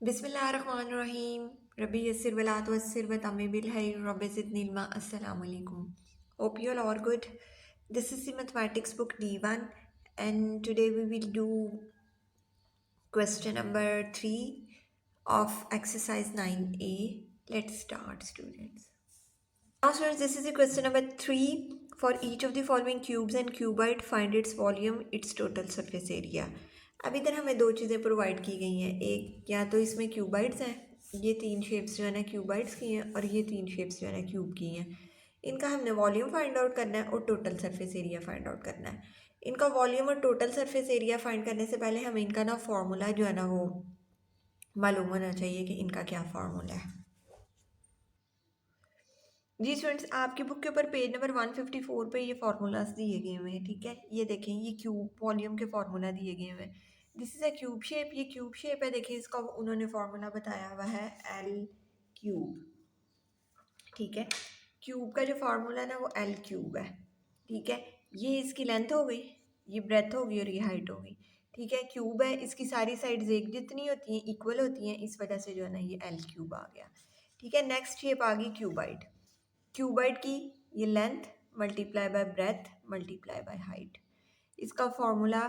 बिस्मिल्लाहिर्रहमानिर्रहीम रब्बी यस्सिर वला तुअस्सिर व तम्मिम बिल खैर रब्बि ज़िदनी इल्मा अस्सलामु अलैकुम. Hope you all are good. This is the mathematics book D1 and today we will do question number 3 of exercise 9A. Let's start, students. Now students, this is the question number 3. For each of the following cubes and cuboid, find its volume, its total surface area. अब इधर हमें दो चीज़ें provide की गई हैं. एक या तो इसमें क्यूबाइड्स हैं, ये तीन शेप्स जो है ना क्यूबाइड्स की हैं, और ये तीन शेप्स जो है ना क्यूब की हैं. इनका हमने वॉल्यूम फाइंड आउट करना है और total surface area find out करना है. इनका वॉल्यूम और टोटल सरफेस एरिया फाइंड करने से पहले हमें इनका ना फॉर्मूला जो है ना वो मालूम होना चाहिए कि इनका क्या फार्मूला है. जी स्टूडेंट्स, आपकी बुक के ऊपर पेज नंबर 154 पे ये फार्मूलाज दिए गए हुए हैं. ठीक है, ये देखें, ये क्यूब वॉल्यूम के फार्मूला दिए गए हुए हैं. This is a cube shape. ये क्यूब शेप है. देखिए, इसका उन्होंने फार्मूला बताया हुआ है एल क्यूब. ठीक है, क्यूब का जो फार्मूला है ना वो एल क्यूब है. ठीक है, ये इसकी लेंथ हो गई, ये ब्रेथ होगी और ये हाइट होगी. ठीक है, क्यूब है, इसकी सारी साइड्स एक जितनी होती हैं, इक्वल होती हैं, इस वजह से जो है ना ये एल क्यूब आ गया. ठीक है, नेक्स्ट शेप आ गई क्यूबाइड. क्यूबाइड की ये length multiply by breadth multiply by height. इसका फॉर्मूला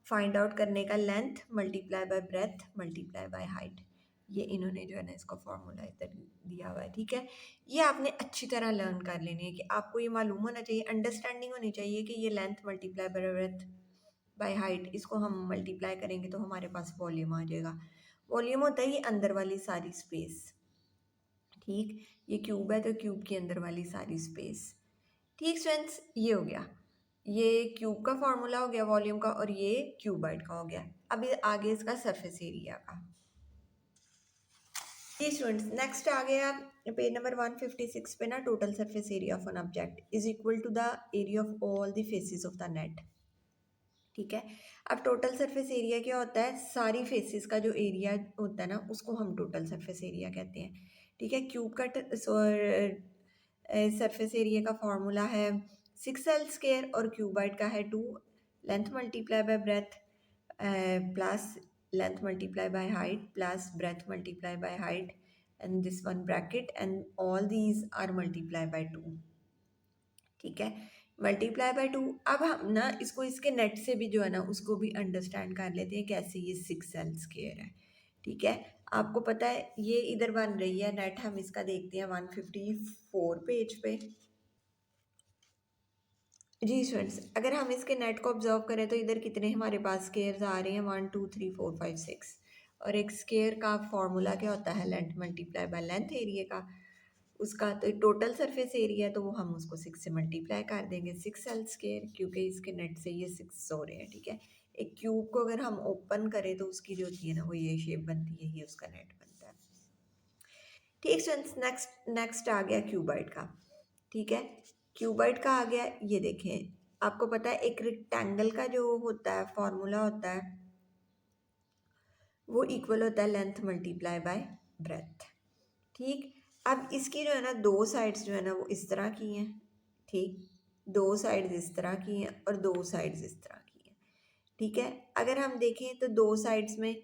फाइंड आउट करने का length multiply by breadth multiply by height. ये इन्होंने जो है ना इसका फॉर्मूला इधर दिया हुआ है. ठीक है, ये आपने अच्छी तरह लर्न कर लेनी है कि आपको ये मालूम होना चाहिए, अंडरस्टैंडिंग होनी चाहिए कि ये length multiply by breath by height, इसको हम मल्टीप्लाई करेंगे तो हमारे पास वॉल्यूम आ जाएगा. वॉल्यूम होता है ये अंदर वाली सारी स्पेस. ठीक, ये क्यूब है तो क्यूब के अंदर वाली सारी स्पेस. ठीक स्टूडेंट्स, ये हो गया, ये क्यूब का फॉर्मूला हो गया वॉल्यूम का, और ये क्यूबाइड का हो गया. अभी आगे इसका सरफेस एरिया का. जी स्टूडेंट्स, नेक्स्ट आ गया पेज नंबर 156 पे ना, total surface area of an object is equal to the area of all the faces of the net. ठीक है, अब टोटल सरफेस एरिया क्या होता है? सारी फेसेस का जो एरिया होता है ना उसको हम टोटल सरफेस एरिया कहते हैं. ठीक है, क्यूब का सरफेस एरिया का फॉर्मूला है 6L स्क्वायर और क्यूबाइड का है 2 length multiply by breadth plus length multiply by height plus breadth multiply by height and this one bracket and all these are multiply by 2. ठीक है, multiply by 2. अब हम ना इसको इसके नेट से भी जो है ना उसको भी अंडरस्टैंड कर लेते हैं कैसे ये 6L स्क्वायर है. ठीक है, आपको पता है ये इधर बन रही है नेट, हम इसका देखते हैं 154 पेज पे. जी स्टूडेंट्स, अगर हम इसके नेट को ऑब्जर्व करें तो इधर कितने हमारे पास स्क्वायर्स आ रहे हैं? 1 2 3 4 5 6. और एक स्क्वायर का फॉर्मूला क्या होता है? Length multiply by length area का. उसका तो टोटल सरफेस एरिया तो वो हम उसको 6 से मल्टीप्लाई कर देंगे, 6L स्क्वायर, क्योंकि इसके नेट से ये 6 हो रहे हैं. ठीक है, एक क्यूब को अगर हम ओपन करें तो उसकी जो होती है ना वो ये शेप बनती है, ये उसका नेट बनता है. ठीक स्टूडेंट्स, नेक्स्ट आ गया क्यूबाइड का. ठीक है, क्यूबाइड का आ गया. ये देखें, आपको पता है एक रेक्टेंगल का जो होता है फॉर्मूला होता है वो इक्वल होता है लेंथ मल्टीप्लाई बाय ब्रेथ. ठीक, अब इसकी जो है ना दो साइड्स जो है ना वो इस तरह की हैं. ठीक, दो साइड्स इस तरह की हैं और दो साइड्स इस तरह की हैं. ठीक है, अगर हम देखें तो दो साइड्स में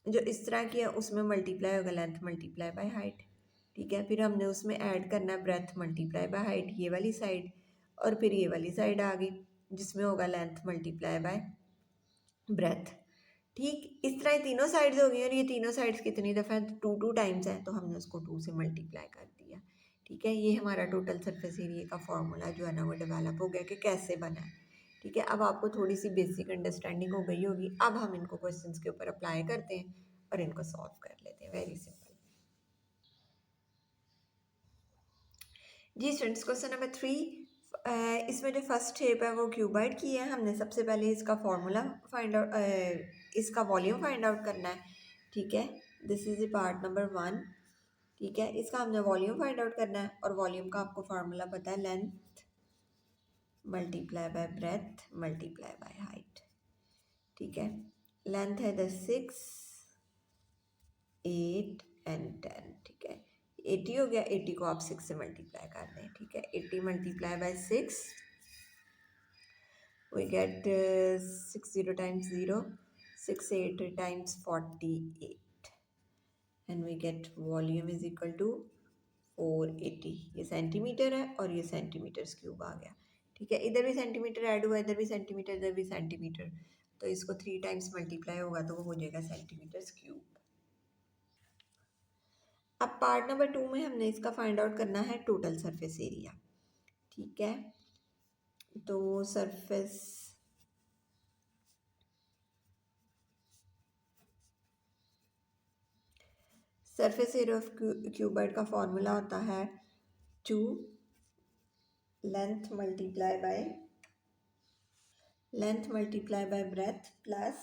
जो इस तरह की है उसमें मल्टीप्लाई होगा लेंथ मल्टीप्लाई बाय हाइट. ठीक है, फिर हमने उसमें ऐड करना है ब्रेथ मल्टीप्लाई बाय हाइट, ये वाली साइड, और फिर ये वाली साइड आ गई जिसमें होगा लेंथ मल्टीप्लाई बाय ब्रेथ. ठीक, इस तरह ये तीनों साइड्स हो गई, और ये तीनों साइड्स कितनी दफ़ा 2 टाइम्स है तो हमने उसको 2 से मल्टीप्लाई कर दिया. ठीक है, ये हमारा टोटल सरफेस एरिया का फॉर्मूला जो है ना वो डेवलप हो गया कि कैसे बना है. ठीक है, अब आपको थोड़ी सी बेसिक अंडरस्टैंडिंग हो गई होगी. अब हम इनको क्वेश्चंस के ऊपर अप्लाई करते हैं और इनको सॉल्व कर लेते हैं. Very simple. जी स्टूडेंट्स, क्वेश्चन नंबर 3. इसमें जो फर्स्ट शेप है वो क्यूबाइड की है. हमने सबसे पहले इसका फॉर्मूला फाइंड आउट, इसका वॉल्यूम फाइंड आउट करना है. ठीक है, this is the part number 1. ठीक है, इसका हमने वॉल्यूम फाइंड आउट करना है, और वॉल्यूम का आपको फार्मूला पता है length multiply by breadth multiply by height. ठीक है, लेंथ है 6 8 एंड 10. ठीक है, 80 हो गया. 80 को आप 6 से मल्टीप्लाई कर दें. ठीक है, 80 multiply by 6 we get 6 0 times 0 6 8 times 48. And we get volume is equal to 480। ये सेंटीमीटर है और ये सेंटीमीटर्स क्यूब आ गया। ठीक है, इधर भी सेंटीमीटर ऐड हुआ, इधर भी सेंटीमीटर, इधर भी सेंटीमीटर, तो इसको 3 टाइम्स मल्टीप्लाई होगा तो वो हो जाएगा सेंटीमीटर्स क्यूब। अब पार्ट नंबर 2 में हमने इसका फाइंड आउट करना है टोटल सरफेस एरिया। ठीक है, तो सरफेस एरिया ऑफ क्यूबॉइड का फॉर्मूला होता है 2 length multiply by breadth plus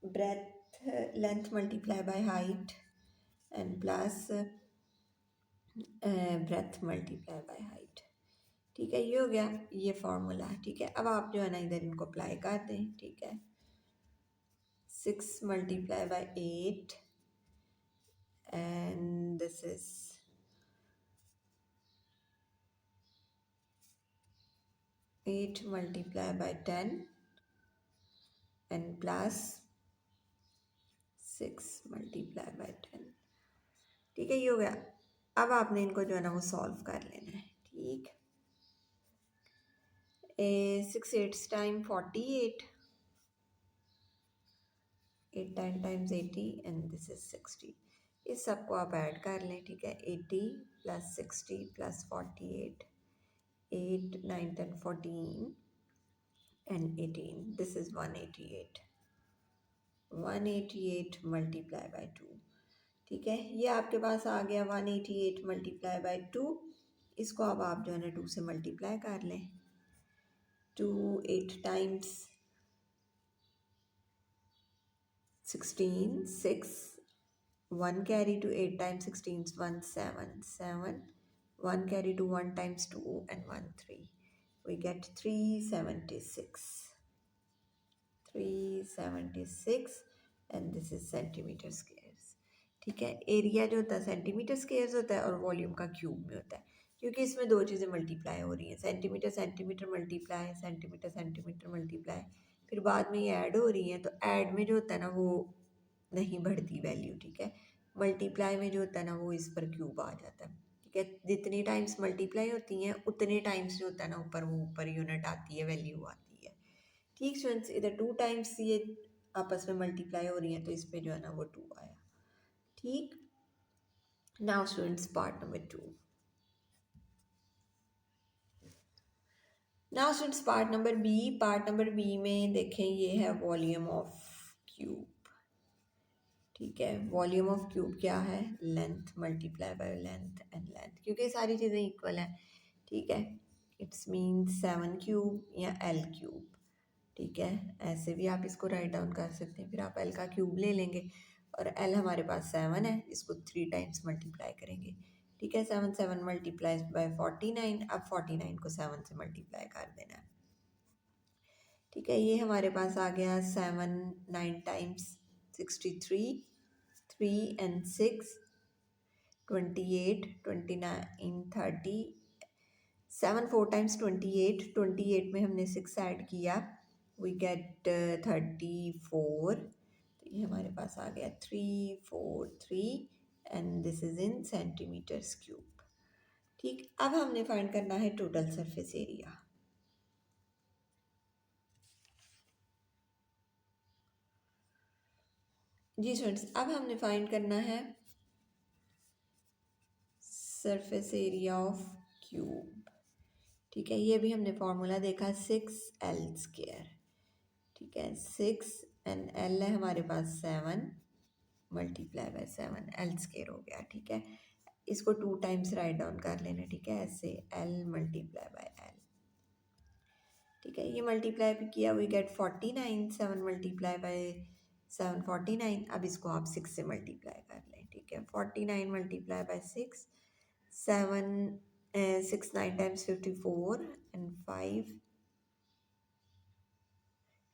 breadth length multiply by height and plus breadth multiply by height। ठीक है, ये हो गया ये फॉर्मूला। ठीक है, अब आप जो है ना इधर इनको अप्लाई कर दें। ठीक है, 6 × 8 and this is 8 × 10 and plus 6 × 10। ठीक है, ये हो गया। अब आपने इनको जो है ना वो सॉल्व कर लेना है। ठीक, 6 8 time 48, 8 10 times 80 and this is 60। इस सबको आप ऐड कर लें। ठीक है, 80 plus 60 plus 48, 8 9 10 14 and 18, this is 188। 188 multiply by 2। ठीक है, ये आपके पास आ गया 188 मल्टीप्लाई बाय 2। इसको अब आप जो है ना 2 से मल्टीप्लाई कर लें। 2 8 times 16 6, 1 carry to 8 times 16 is 1 7 7, 1 carry to 1 times 2 and 1 3, we get 376, 376 and this is centimeter squares। ठीक है, एरिया जो होता है सेंटीमीटर स्क्वेयर्स होता है और वॉल्यूम का क्यूब में होता है, क्योंकि इसमें दो चीज़ें मल्टीप्लाई हो रही हैं, centimetre centimetre multiply, centimetre centimetre multiply, फिर बाद में ये ऐड हो रही हैं, तो ऐड में जो होता है ना वो नहीं बढ़ती वैल्यू। ठीक है, मल्टीप्लाई में जो होता है ना वो इस पर क्यूब आ जाता है। ठीक है, जितनी टाइम्स मल्टीप्लाई होती हैं उतने टाइम्स जो होता है ना ऊपर वो ऊपर यूनिट आती है, वैल्यू आती है। ठीक स्टूडेंट्स, इधर 2 टाइम्स ये आपस में मल्टीप्लाई हो रही हैं तो इस पे जो है ना वो 2 आया। ठीक, now students part number 2। Now students part number B में देखें, ये है वॉल्यूम ऑफ क्यूब। ठीक है, वॉल्यूम ऑफ क्यूब क्या है, length multiply by length and length, क्योंकि सारी चीज़ें इक्वल हैं। ठीक है, इट्स मीन 7 क्यूब या एल क्यूब। ठीक है, ऐसे भी आप इसको राइट डाउन कर सकते हैं, फिर आप एल का क्यूब ले लेंगे और एल हमारे पास 7 है, इसको 3 टाइम्स मल्टीप्लाई करेंगे। ठीक है, 7 7 मल्टीप्लाइज बाय 49, अब 49 को 7 से मल्टीप्लाई कर देना है। ठीक है, ये हमारे पास आ गया 7 9 टाइम्स 63, 3 and 6 28 29 30, 7 4 times 28, 28 में हमने 6 ऐड किया, वी गेट 34। तो ये हमारे पास आ गया 343 and this is in centimetres cube. ठीक, अब हमने फाइंड करना है टोटल सरफेस एरिया। जी स्टूडेंट्स, अब हमने फाइंड करना है सरफेस एरिया ऑफ क्यूब। ठीक है, ये भी हमने फॉर्मूला देखा 6L²। ठीक है, 6 एंड L है हमारे पास 7 मल्टीप्लाई बाय 7 L² हो गया। ठीक है, इसको 2 टाइम्स राइट डाउन कर लेना। ठीक है, ऐसे L मल्टीप्लाई बाय L। ठीक है, ये मल्टीप्लाई भी किया, वी गेट 49, 7 मल्टीप्लाई बाय 7 49। अब इसको आप 6 से मल्टीप्लाई कर लें। ठीक है, 49 multiply by 6, 7 6 9 times 54 and 5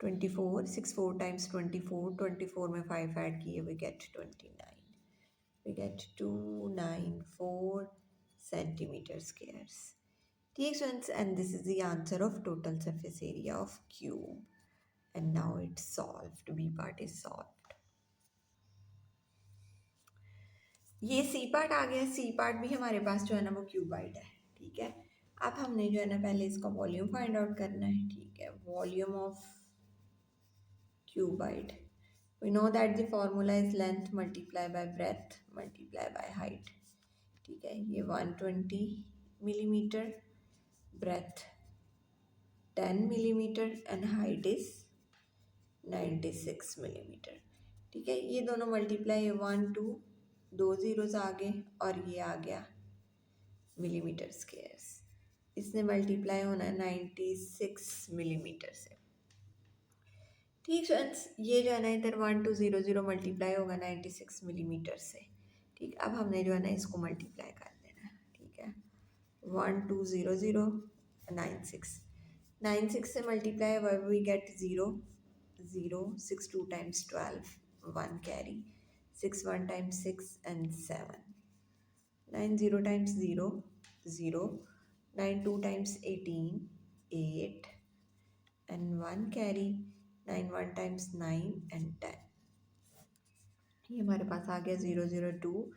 24, 6 4 times 24, 24 में 5 ऐड किए, we get 29, we get 294 centimetre squares. ठीक students, and this is the answer of total surface area of cube, and now it's solved, B part is solved। ये C part आ गया। C part भी हमारे पास जो है ना वो क्यूबाइड है, ठीक है। अब हमने जो है ना पहले इसका वॉल्यूम फाइंड आउट करना है, ठीक है। Volume of cuboid, we know that the formula is length multiply by breadth multiply by height, ठीक है। ये 120 millimetre, breadth 10 millimetre and height is 96 millimetre, ठीक है। ये दोनों मल्टीप्लाई 1 2 दो जीरोस आ गए और ये आ गया मिलीमीटर स्क्वायर्स। इसने मल्टीप्लाई होना है 96 मिलीमीटर से, ठीक फ्रेंड्स। ये जो है ना इधर 1200 मल्टीप्लाई होगा 96 मिलीमीटर से, ठीक। अब हमने जो है ना इसको मल्टीप्लाई कर देना है, ठीक है। 1200 96 से multiply we get 0 0 6 2 times 12 1 carry 6 1 times 6 and 7 9 0 times 0 0 9 2 times 18 8 and 1 carry 9 1 times 9 and 10। ये हमारे पास आ गया 002।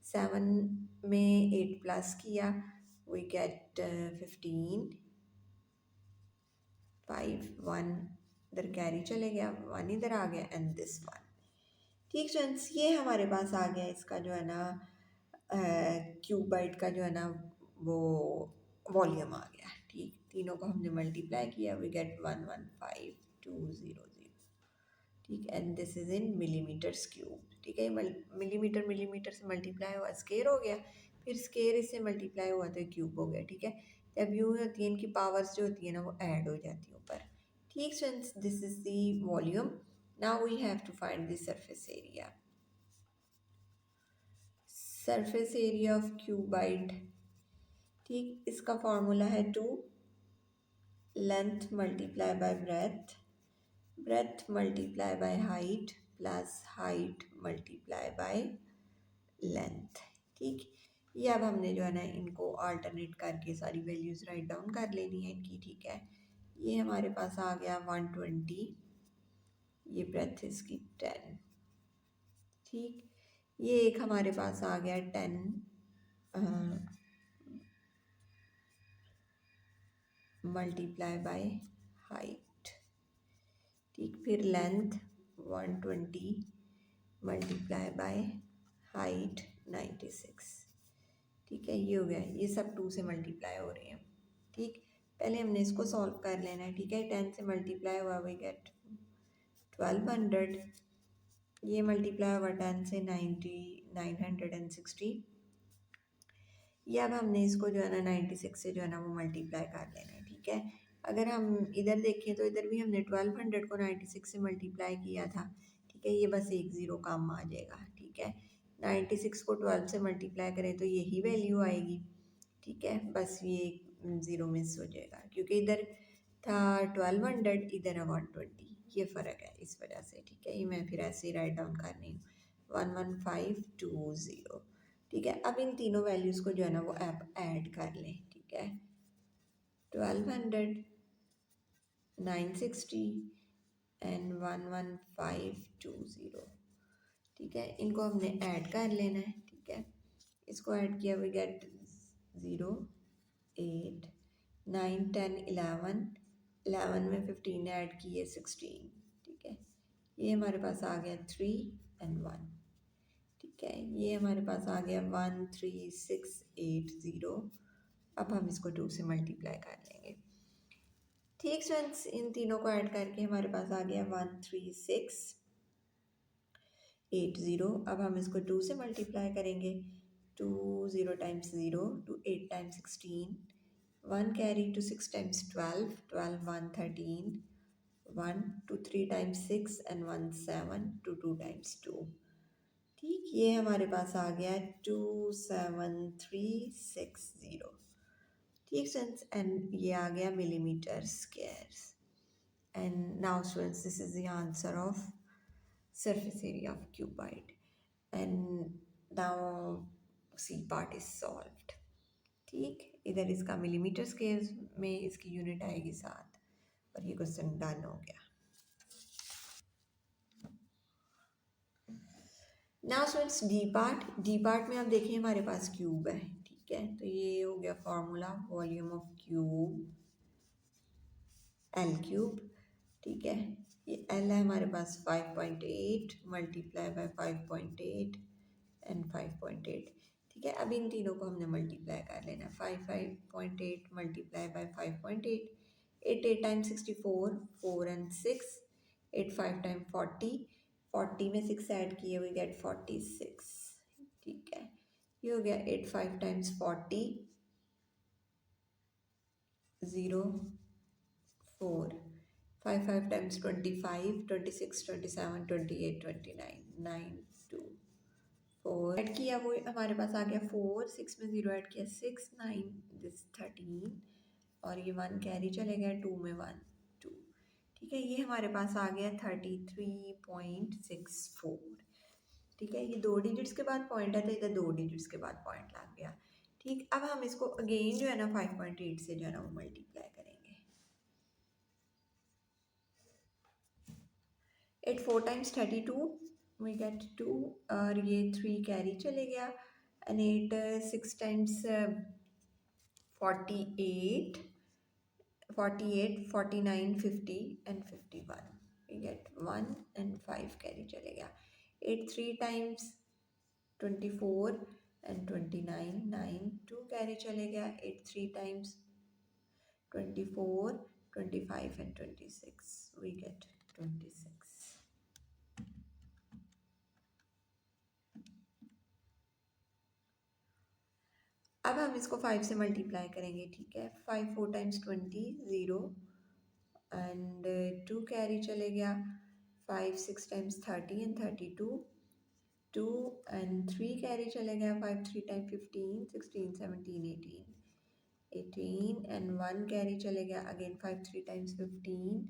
7 में 8 प्लस किया वी गेट 15 5 1 इधर कैरी चले गया 1 इधर आ गया एंड दिस 1, ठीक फ्रेंड्स। ये हमारे पास आ गया इसका जो है ना क्यूबाइट का जो है ना वो वॉल्यूम आ गया, ठीक। तीनों को हमने मल्टीप्लाई किया वी गेट 115,200, ठीक। And this is in millimetres cube, ठीक है। मिलीमीटर मिलीमीटर से मल्टीप्लाई हुआ स्केयर हो गया, फिर स्केयर इससे मल्टीप्लाई हुआ तो क्यूब हो गया, ठीक है। जब यूँ होती है इनकी पावर्स जो होती है ना वो ऐड हो जाती है ऊपर, ठीक friends. This is the volume. Now we have to find the surface area. Surface area of cuboid, ठीक। इसका फॉर्मूला है 2 length multiply by breadth, breadth multiply by height plus height multiply by length, ठीक। ये अब हमने जो है ना इनको अल्टरनेट करके सारी वैल्यूज़ राइट डाउन कर लेनी है इनकी, ठीक है। ये हमारे पास आ गया 120, ये ब्रेथ इसकी 10, ठीक। ये एक हमारे पास आ गया 10 मल्टीप्लाई बाय हाइट, ठीक। फिर लेंथ 120 मल्टीप्लाई बाय हाइट 96, ठीक है। ये हो गया, ये सब 2 से मल्टीप्लाई हो रहे हैं, ठीक। पहले हमने इसको सॉल्व कर लेना है, ठीक है। 10 से मल्टीप्लाई हुआ वी गेट 1200, ये मल्टीप्लाई हुआ 10 से 90 960, ये अब हमने इसको जो है ना 96 से जो है ना वो मल्टीप्लाई कर लेना है, ठीक है। अगर हम इधर देखें तो इधर भी हमने 1200 को 96 से मल्टीप्लाई किया था, ठीक है। ये बस एक ज़ीरो कम आ जाएगा, ठीक है। 96 को 12 से मल्टीप्लाई करें तो यही वैल्यू आएगी, ठीक है। बस ये ज़ीरो मिस हो जाएगा क्योंकि इधर था 1200 इधर है 120, ये फ़र्क है इस वजह से, ठीक है। ये मैं फिर ऐसे ही राइट डाउन कर रही हूँ 11520, ठीक है। अब इन तीनों वैल्यूज़ को जो है ना वो आप ऐड कर लें, ठीक है। 1200 960 एंड 11520, ठीक है। इनको हमने ऐड कर लेना है, ठीक है। इसको ऐड किया वी गेट 0 8 9 10 11 11 में 15 ऐड किए 16, ठीक है। ये हमारे पास आ गया 3 एंड 1, ठीक है। ये हमारे पास आ गया 13680। अब हम इसको 2 से मल्टीप्लाई कर लेंगे, ठीक फ्रेंड्स। इन तीनों को ऐड करके हमारे पास आ गया 13680। अब हम इसको 2 से मल्टीप्लाई करेंगे, 2 0 times 0 2 8 times 16 1 carry two 6 times 12 12 1 13 1 2 3 times 6 and 1 7 2 2 times 2, ठीक। ये हमारे पास आ गया 27360, ठीक फ्रेंड्स। एंड ये आ गया millimetre squares. And now students this is the answer of surface area of cuboid, and now C part is solved, ठीक। इधर इसका मिलीमीटर स्केल में इसकी यूनिट आएगी 7 और ये क्वेश्चन डन हो गया। नाउ स्टूडेंट्स डी पार्ट में आप देखें हमारे पास क्यूब है, ठीक है। तो ये हो गया formula volume of cube L cube, ठीक है। ये एल है हमारे पास 5.8 मल्टीप्लाई बाय 5.8 एंड 5.8, ठीक है। अब इन तीनों को हमने मल्टीप्लाई कर लेना है। 5.8 multiply by 5.8, 8 time 64, 4 and 6, 8 5 time 40, 40 में 6 ऐड किए वी गेट 46, ठीक है। ये हो गया 8 5 टाइम्स 40, 0 4, 5 5 टाइम्स 25, 26 27 28 29 9 2 4 ऐड किया वो हमारे पास आ गया 4, 6 में 0 ऐड किया 6 9 दिस 13, और ये 1 कैरी चले गया 2 में 1 2, ठीक है। ये हमारे पास आ गया 33.64, ठीक है। ये 2 डिजिट्स के बाद पॉइंट है तो इधर 2 डिजिट्स के बाद पॉइंट लग गया, ठीक। अब हम इसको अगेन जो है ना 5.8 से जो है ना वो मल्टीप्लाई करेंगे। 8 4 टाइम्स 32 वी गेट 2, और ये 3 कैरी चले गया, and 8 6 times 48 48 49 50 and 51, we get 1 and 5 carry चले गया। 8 3 टाइम्स 24 एंड 29 9 2 कैरी चले गया। 8 3 टाइम्स 24 25 एंड 26, वी गेट 26। अब हम इसको 5 से मल्टीप्लाई करेंगे, ठीक है। 5 4 टाइम्स 20 0, एंड 2 कैरी चले गया। 5 6 टाइम्स 30 एंड 32 2, एंड 3 कैरी चले गया। 5 3 टाइम 15 16 17 18 18, एंड 1 कैरी चले गया अगेन। 5 3 टाइम्स 15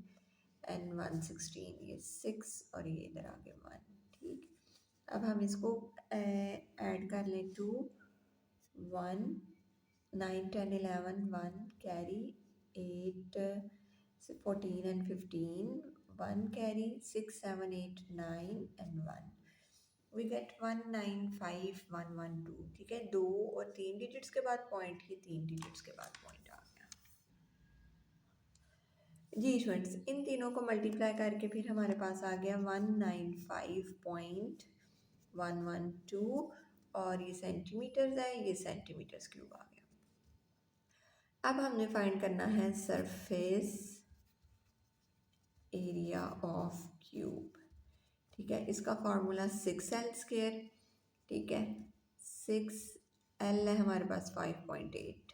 एंड 1 16, ये 6, और ये इधर आ गया 1, ठीक। अब हम इसको ऐड कर लें 2 1 9 10 11 1 carry 8 14 and 15 1 carry 6 7 8 9 and 1, we get 195112, ठीक है। 2 और 3 डिजिट्स के बाद पॉइंट, ही 3 डिजिट्स के बाद पॉइंट आ गया जी स्टूडेंट्स। इन तीनों को मल्टीप्लाई करके फिर हमारे पास आ गया 195.112, और ये सेंटीमीटर्स है, ये सेंटीमीटर्स क्यूब आ गया। अब हमने फाइंड करना है सरफेस एरिया ऑफ क्यूब, ठीक है। इसका फार्मूला 6L², ठीक है। 6L है हमारे पास 5.8,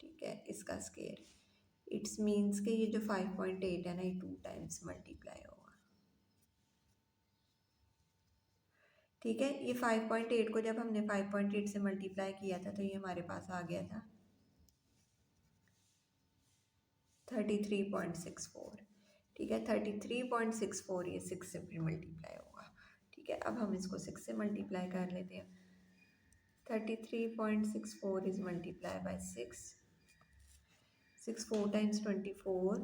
ठीक है, इसका स्केयर। इट्स मीन्स कि ये जो 5.8 है ना, ये 2 टाइम्स मल्टीप्लाई होगा, ठीक है। ये 5.8 को जब हमने 5.8 से मल्टीप्लाई किया था तो ये हमारे पास आ गया था 33.64, ठीक है। 33.64 ये 6 से फिर मल्टीप्लाई होगा, ठीक है। अब हम इसको 6 से मल्टीप्लाई कर लेते हैं। 33.64 is multiply by 6, 6 4 times 24,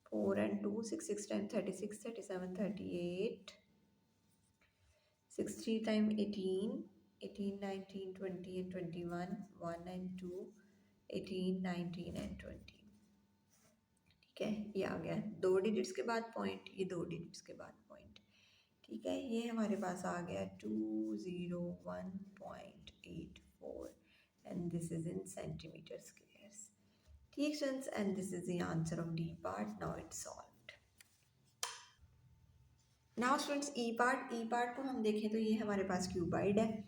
4 and 2 6 6 time 36 37 38, 6 3 time 18 18 19 20 and 21 1 and 2 18 19 and 20, ठीक है। ये आ गया 2 डिजिट्स के बाद पॉइंट, ये 2 डिजिट्स के बाद पॉइंट, ठीक है। ये हमारे पास आ गया 201.84, and this is in centimetre squares, ठीक students. And this is the answer of D part, now it's solved. Now students E part को हम देखें तो ये हमारे पास क्यूबाइड है,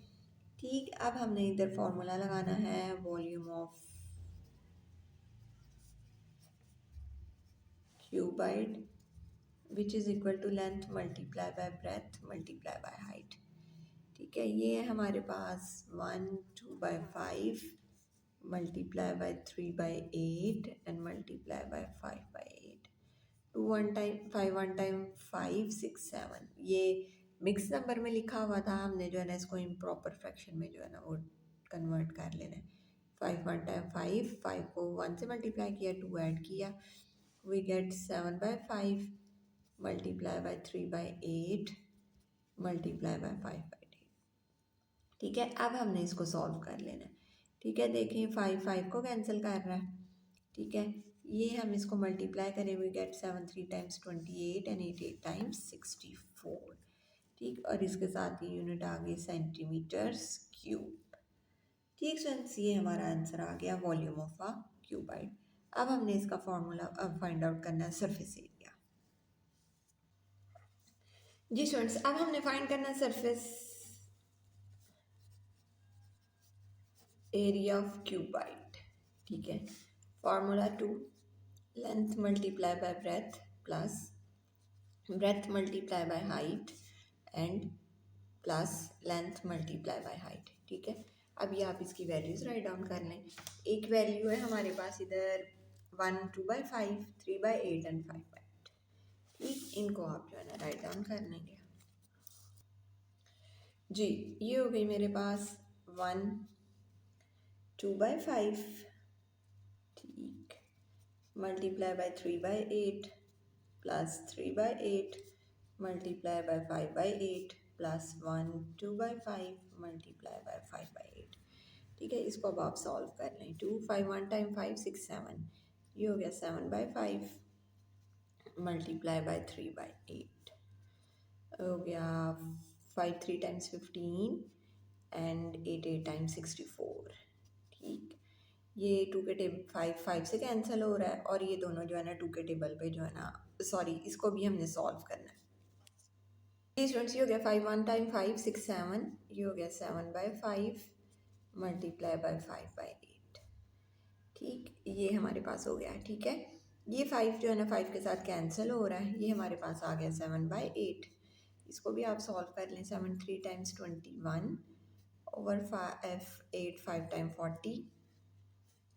ठीक। अब हमने इधर फॉर्मूला लगाना है volume of cuboid which is equal to length multiply by breadth multiply by height, ठीक है। ये है हमारे पास 1 2/5 multiply by 3/8 and multiply by 5/8, 2 1 time 5 1 time 5 6 7, ये मिक्स नंबर में लिखा हुआ था, हमने जो है ना इसको इम्प्रॉपर फ्रैक्शन में जो है ना वो कन्वर्ट कर लेना है। 5 1 टाइम 5, 5 को 1 से मल्टीप्लाई किया, 2 ऐड किया, we get 7/5 multiply by 3/8 multiply by 5/8, ठीक है, अब हमने इसको सॉल्व कर लेना है। ठीक है, देखें 5 को कैंसिल कर रहा है। ठीक है, ये हम इसको मल्टीप्लाई करें, we get 7 3 times 28 and 8 8 times 64। ठीक, और इसके साथ ही यूनिट आ गई सेंटीमीटर्स क्यूब। ठीक फ्रेंड्स, ये हमारा आंसर आ गया वॉल्यूम ऑफ अ क्यूबाइड। अब हमने इसका फॉर्मूला अब फाइंड आउट करना है सरफेस एरिया। जी स्टूडेंट्स, अब हमने फाइंड करना है सरफेस एरिया ऑफ क्यूबाइड। ठीक है, formula 2, length multiply by breadth plus breadth multiply by height and plus length multiply by height. ठीक है, अब ये आप इसकी वैल्यूज़ राइट डाउन कर लें। एक वैल्यू है हमारे पास इधर 1 2/5, 3/8 एंड 5/8। ठीक, इनको आप जो है ना राइट डाउन कर लेंगे। जी, ये हो गई मेरे पास 1 2/5, ठीक, multiply by 3/8 plus 3/8 multiply by 5/8 plus 1 2/5 multiply by 5/8। ठीक है, इसको अब आप सॉल्व कर लें। 2 5 1 टाइम 5 6 7, ये हो गया 7/5 मल्टीप्लाई बाय 3/8 हो गया 5 3 टाइम्स 15 एंड 8 8 टाइम्स 64। ठीक, ये 2 के टेबल 5 5 से कैंसिल हो रहा है और ये दोनों जो है ना 2 के टेबल पे जो है ना, सॉरी, इसको भी हमने सॉल्व करना है। जी स्टूडेंट्स, ये हो गया 5 1 टाइम 5 6 7, ये हो गया 7/5 मल्टीप्लाई बाय 5/8। ठीक, ये हमारे पास हो गया है। ठीक है, ये 5 जो है ना 5 के साथ कैंसिल हो रहा है, ये हमारे पास आ गया 7/8। इसको भी आप सॉल्व कर लें। 7 3 टाइम्स 21 ओवर 8 5 टाइम 40।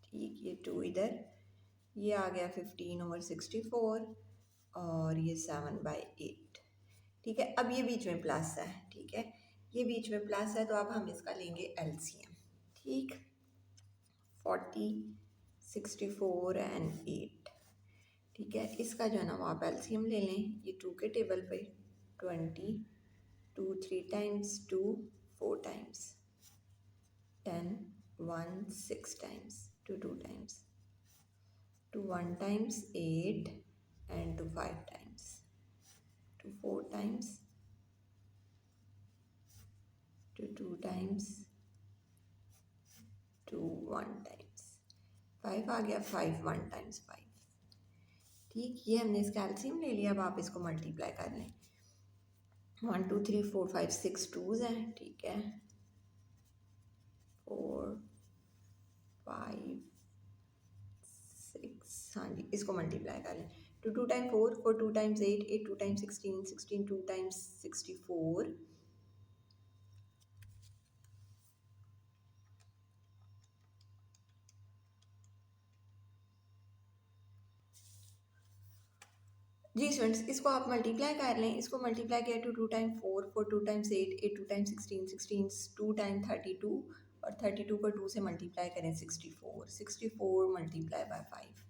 ठीक, ये 2 इधर, ये आ गया 15 ओवर 64 और ये 7/8। ठीक है, अब ये बीच में प्लस है। ठीक है, ये बीच में प्लस है तो अब हम इसका लेंगे एलसीएम। ठीक, 40 64 एंड 8। ठीक है, इसका जो है ना वो आप एलसीएम ले लें। ये 2 के टेबल पे 20 2 3 times 2 4 times 10 1 6 times 2 2 times 2 1 times 8 and 2 5 times 2 4 times 2 2 times 2 1 times 5 आ गया 5 1 टाइम्स 5। ठीक, ये हमने इसका एलसीएम ले लिया। अब आप इसको मल्टीप्लाई कर लें। 1 2 3 4 5 6 टूज हैं। ठीक है, 4 5 6, हाँ जी, इसको मल्टीप्लाई कर लें। 2 2 टाइम 4 4 2 टाइम्स 8 8 2 टाइम्स 16 16 2 टाइम्स 64। जी स्टूडेंट्स, इसको आप मल्टीप्लाई कर लें। इसको मल्टीप्लाई किया 2 2 टाइम 4 4 2 टाइम्स 8 8 2 टाइम 16 16 2 टाइम 32 और 32 को 2 से मल्टीप्लाई करें 64 64 मल्टीप्लाई बाय 5।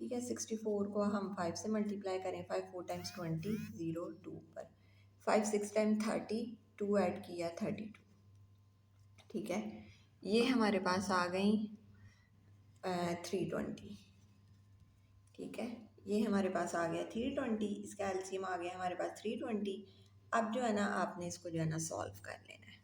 ठीक है, 64 को हम 5 से मल्टीप्लाई करें। 5 4 टाइम्स 20 0 2 पर 5 6 टाइम 30 2 ऐड किया 32। ठीक है, ये हमारे पास आ गई 320। ठीक है, ये हमारे पास आ गया 320, इसका एलसीएम आ गया हमारे पास 320। अब जो है ना आपने इसको जो है ना सॉल्व कर लेना है।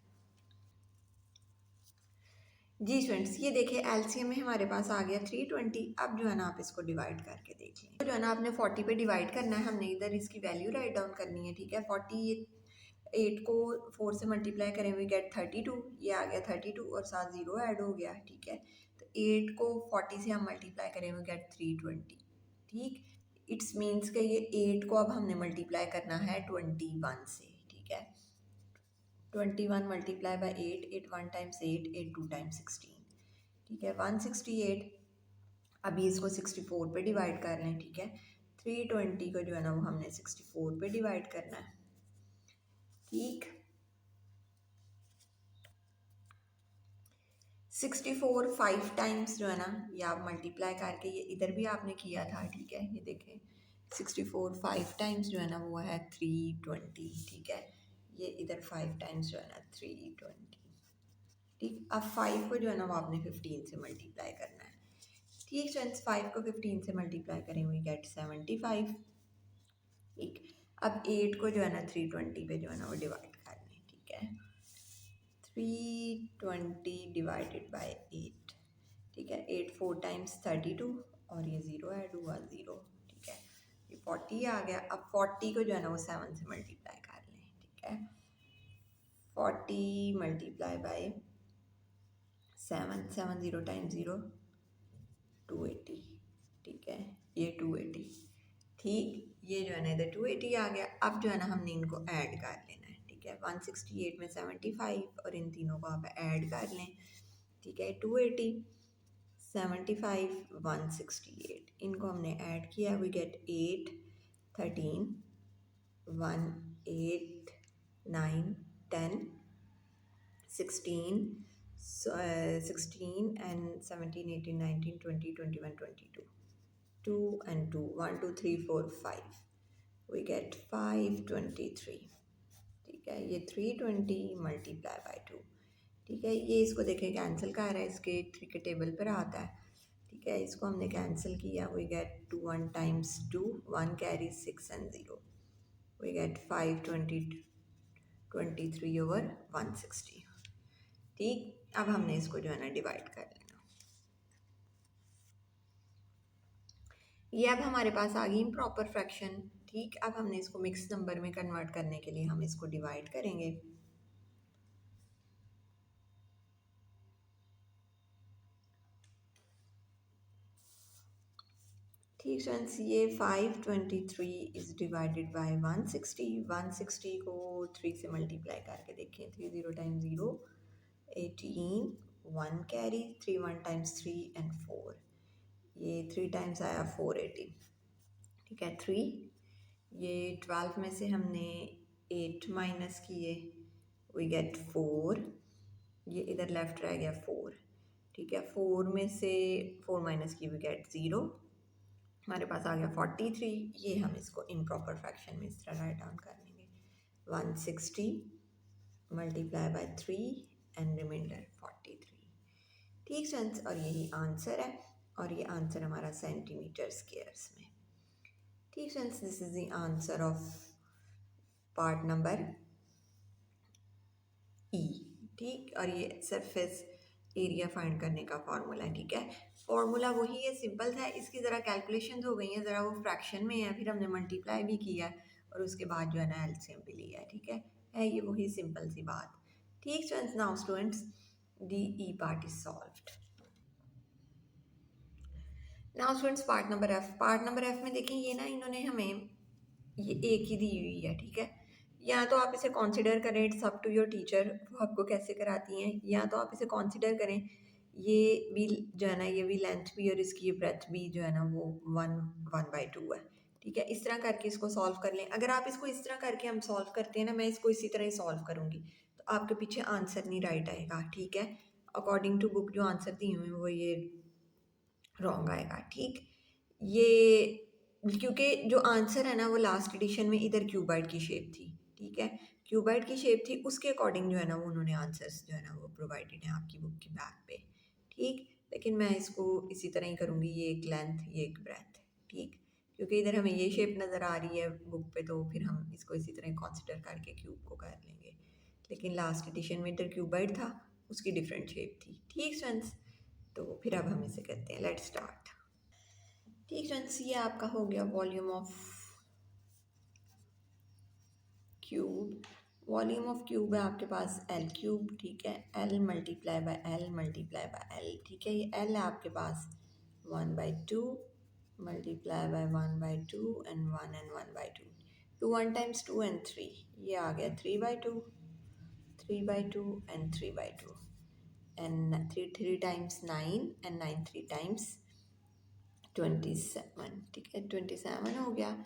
जी स्टूडेंट्स, ये देखिए एलसीएम में हमारे पास आ गया 320। अब जो है ना आप इसको डिवाइड करके देख लें। तो जो है ना आपने 40 पे डिवाइड करना है। हमने इधर इसकी वैल्यू राइट डाउन करनी है। ठीक है, 48 को 4 से मल्टीप्लाई करें वी गेट 32, ये आ गया 32 और साथ 0 ऐड हो गया। ठीक है, तो 8 को 40 से हम मल्टीप्लाई करें वी गेट 320। ठीक, इट्स मीन्स कि ये 8 को अब हमने मल्टीप्लाई करना है 21 से। ठीक है, 21 मल्टीप्लाई बाय 8 8 1 टाइम्स 8 8 2 टाइम्स 16। ठीक है, 168। अभी इसको 64 पे डिवाइड कर लें। ठीक है, 320 को जो है ना वो हमने 64 पे डिवाइड करना है। ठीक, 64 5 टाइम्स जो है ना ये आप मल्टीप्लाई करके, ये इधर भी आपने किया था। ठीक है, ये देखें 64 5 टाइम्स जो है ना वो है 320। ठीक है, ये इधर 5 टाइम्स जो है ना 320। ठीक, अब 5 को जो है ना वो आपने 15 से मल्टीप्लाई करना है। ठीक फ्रेंड्स, 5 को 15 से मल्टीप्लाई करें वी गेट 75। ठीक, अब 8 को जो है ना 320 पे जो है ना वो डिवाइड कर लें। ठीक है, 320 डिवाइडेड बाय 8। ठीक है, 8 4 टाइम्स 32 और ये ज़ीरो ऐड हुआ 0। ठीक है, ये 40 आ गया। अब 40 को जो है ना वो 7 से मल्टीप्लाई कर लें। ठीक है, 40 multiply by 7, 7 zero time zero 280। ठीक है, ये 280। ठीक, ये जो है ना इधर 280 आ गया। अब जो है ना हमने इनको ऐड कर लेना है। ठीक है, 168 में 75 और इन तीनों को आप ऐड कर लें। ठीक है, 280 75 168, इनको हमने ऐड किया, we gate 8 13 1 8 9 10 16 16 and 17 18 19 20 21 22 2 and 2 1 2 3 4 5, we get 523। ठीक है, ये 320 मल्टीप्लाई बाई 2। ठीक है, ये इसको देखें कैंसिल कर रहा है, इसके 3 के टेबल पर आता है। ठीक है, इसको हमने कैंसिल किया, we get 2 1 times 2 1 carry 6 and 0, we get 520 23 over 160। ठीक, अब हमने इसको जो है ना डिवाइड कर लेना। ये अब हमारे पास आ गई इम्प्रॉपर फ्रैक्शन। ठीक, अब हमने इसको मिक्स नंबर में कन्वर्ट करने के लिए हम इसको डिवाइड करेंगे। ठीक फ्रेंड्स, ये 523 इज़ डिवाइडेड बाय 160। 160 को 3 से मल्टीप्लाई करके देखें, 3 0 टाइम 0 18 1 कैरी 3 1 टाइम्स 3 एंड 4, ये 3 टाइम्स आया 480। ठीक है, 3, ये 12 में से हमने 8 माइनस किए, वी गेट 4, ये इधर लेफ्ट रह गया 4। ठीक है, 4 में से 4 माइनस की वी गेट 0, हमारे पास आ गया 43। ये हम इसको इम्प्रॉपर फ्रैक्शन में इस तरह राइट डाउन कर लेंगे, 160 मल्टीप्लाई बाय 3 एंड रिमाइंडर 43। ठीक फ्रेंड्स, और यही आंसर है, और ये आंसर हमारा सेंटीमीटर स्क्वायर्स में। ठीक friends, this is the answer of part number ई। ठीक, और ये सरफेस एरिया फाइंड करने का फार्मूला है। ठीक है, फार्मूला वही है, सिंपल था, इसकी ज़रा कैलकुलेशन हो गई हैं, ज़रा वो फ्रैक्शन में है, फिर हमने मल्टीप्लाई भी किया और उसके बाद जो है ना एलसीएम भी लिया है। ठीक है ये वही सिंपल सी बात। ठीक students, now students D E part is solved. Now students part number F. Part number F में देखें, ये ना इन्होंने हमें ये एक ही दी हुई है। ठीक है, या तो आप इसे कंसिडर करें, it's up to your teacher वो आपको कैसे कराती हैं, या तो आप इसे कंसिडर करें ये भी जो है ना, ये भी लेंथ भी और इसकी ये ब्रेथ भी जो है ना वो 1/2 है। ठीक है, इस तरह करके इसको सॉल्व कर लें। अगर आप इसको इस तरह करके हम सॉल्व करते हैं ना, मैं इसको इसी तरह ही सॉल्व करूँगी, तो आपके पीछे आंसर नहीं राइट आएगा। ठीक है, अकॉर्डिंग टू बुक जो आंसर दी हुई है वो ये रॉन्ग आएगा। ठीक, ये क्योंकि जो आंसर है ना वो लास्ट एडिशन में इधर क्यूबाइड की शेप थी। ठीक है, क्यूबाइड की शेप थी, उसके अकॉर्डिंग जो है ना वो उन्होंने आंसर्स जो है ना वो प्रोवाइडेड है आपकी बुक की बैक पे। ठीक, लेकिन मैं इसको इसी तरह ही करूँगी, ये एक लेंथ ये एक ब्रेथ। ठीक, क्योंकि इधर हमें ये शेप नज़र आ रही है बुक पे, तो फिर हम इसको इसी तरह कंसिडर करके क्यूब को कर लेंगे। लेकिन लास्ट एडिशन में इधर क्यूबाइड था, उसकी डिफरेंट शेप थी। ठीक फ्रेंड्स, तो फिर अब हम इसे करते हैं, लेट्स स्टार्ट। ठीक फ्रेंड्स, ये आपका हो गया volume of cube. Volume of cube है आपके पास एल क्यूब। ठीक है, L multiply by L multiply by L. ठीक है, ये एल है आपके पास 1/2 multiply by 1/2 and 1/2। 2 1 times 2 and 3, ये आ गया 3/2 3/2 and 3/2 and 3 3 times 9 and 9 3 times 27। ठीक है, 27 हो गया।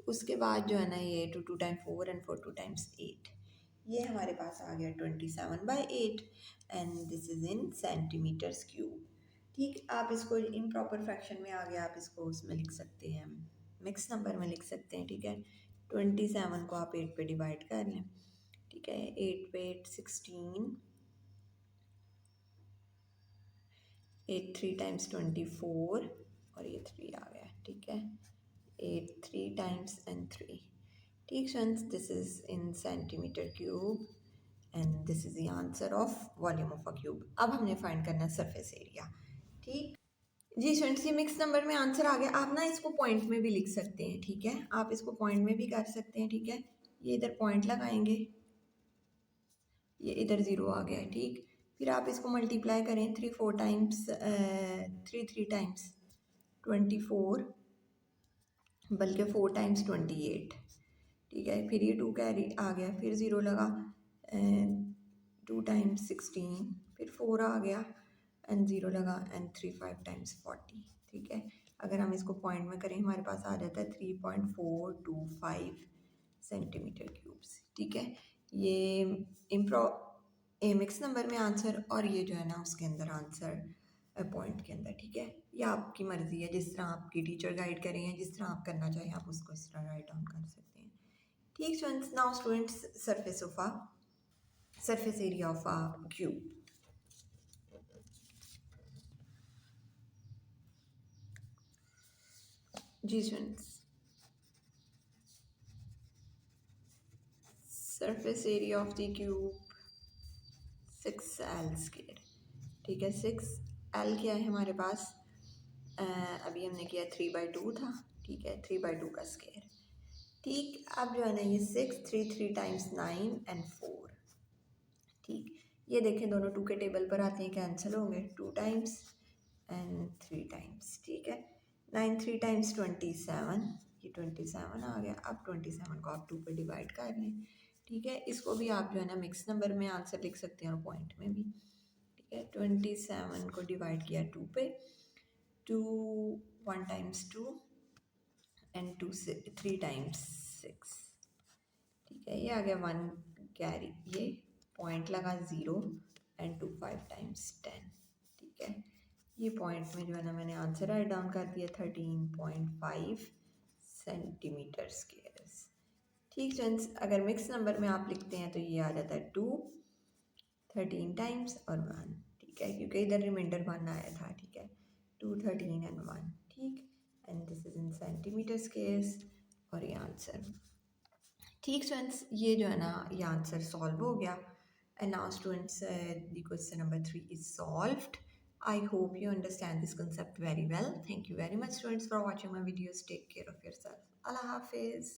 उसके बाद जो है ना ये 2 2 टाइम 4 एंड 4 2 टाइम्स 8, ये हमारे पास आ गया 27/8 and this is in centimetres cube. ठीक, आप इसको इम्प्रॉपर फ्रैक्शन में आ गया, आप इसको उसमें लिख सकते हैं, मिक्स नंबर में लिख सकते हैं। ठीक है, 27 को आप 8 पे डिवाइड कर लें। ठीक है, 8 पे 8 16 8 3 टाइम्स 24 और ये 3 आ गया, ठीक है। 8 3 टाइम्स एंड 3, ठीक friends, this is in centimetre cube and this is the answer of volume of a cube. अब हमने फाइंड करना है सरफेस एरिया, ठीक। जी स्टूडेंट्स, ये मिक्स नंबर में आंसर आ गया। आप ना इसको पॉइंट में भी लिख सकते हैं, ठीक है, आप इसको पॉइंट में भी कर सकते हैं, ठीक है। ये इधर पॉइंट लगाएंगे, ये इधर ज़ीरो आ गया है, ठीक। फिर आप इसको मल्टीप्लाई करें 3 4 टाइम्स 3 3 टाइम्स 24, बल्कि 4 टाइम्स 28, ठीक है। फिर ये 2 कैरी आ गया, फिर ज़ीरो लगा, 2 टाइम्स 16, फिर 4 आ गया एंड ज़ीरो लगा एंड 3 5 टाइम्स 40, ठीक है। अगर हम इसको पॉइंट में करें हमारे पास आ जाता है 3.425 सेंटीमीटर क्यूब्स, ठीक है। ये इम्प्रो मिक्स नंबर में आंसर, और ये जो है ना उसके अंदर आंसर पॉइंट के अंदर, ठीक है। ये आपकी मर्ज़ी है, जिस तरह आपकी टीचर गाइड करें या जिस तरह आप करना चाहें आप उसको इस तरह राइट डाउन कर सकते हैं, ठीक students. Now students, surface area of a cube. जी students, surface area of the cube 6L square, ठीक है। 6L क्या है हमारे पास, अभी हमने किया 3/2 था, ठीक है, 3/2 का स्केयर, ठीक। अब जो है ना ये 6 3 3 टाइम्स 9 एंड 4, ठीक। ये देखें दोनों 2 के टेबल पर आते हैं, कैंसिल होंगे, 2 टाइम्स एंड 3 टाइम्स, ठीक है। 9 3 टाइम्स 27, ये 27 आ गया। अब 27 को आप 2 पे डिवाइड कर लें, ठीक है। इसको भी आप जो है ना मिक्स नंबर में आंसर लिख सकते हैं और पॉइंट में भी, ठीक है। 27 को डिवाइड किया 2 पे, 2 1 टाइम्स 2 एंड 2 3 टाइम्स 6, ठीक है। ये आ गया 1 कैरी, ये पॉइंट लगा 0 एंड 2 5 टाइम्स 10, ठीक है। ये पॉइंट में जो है ना मैंने आंसर राइट डाउन कर दिया 13.5 सेंटीमीटर स्क्वायर्स, ठीक फ्रेंड्स। अगर मिक्स नंबर में आप लिखते हैं तो ये आ जाता है 2 13 टाइम्स और 1, ठीक है, क्योंकि इधर रिमाइंडर 1 आया था, ठीक है। 2 13 एंड 1, ठीक। And this is in centimetre squares, और ये आंसर, ठीक स्टूडेंट्स। ये जो है ना ये आंसर सॉल्व हो गया। And now students, the question number 3 is solved. I hope you understand this concept very well. Thank you very much students for watching my videos. Take care of yourself. Allah Hafiz.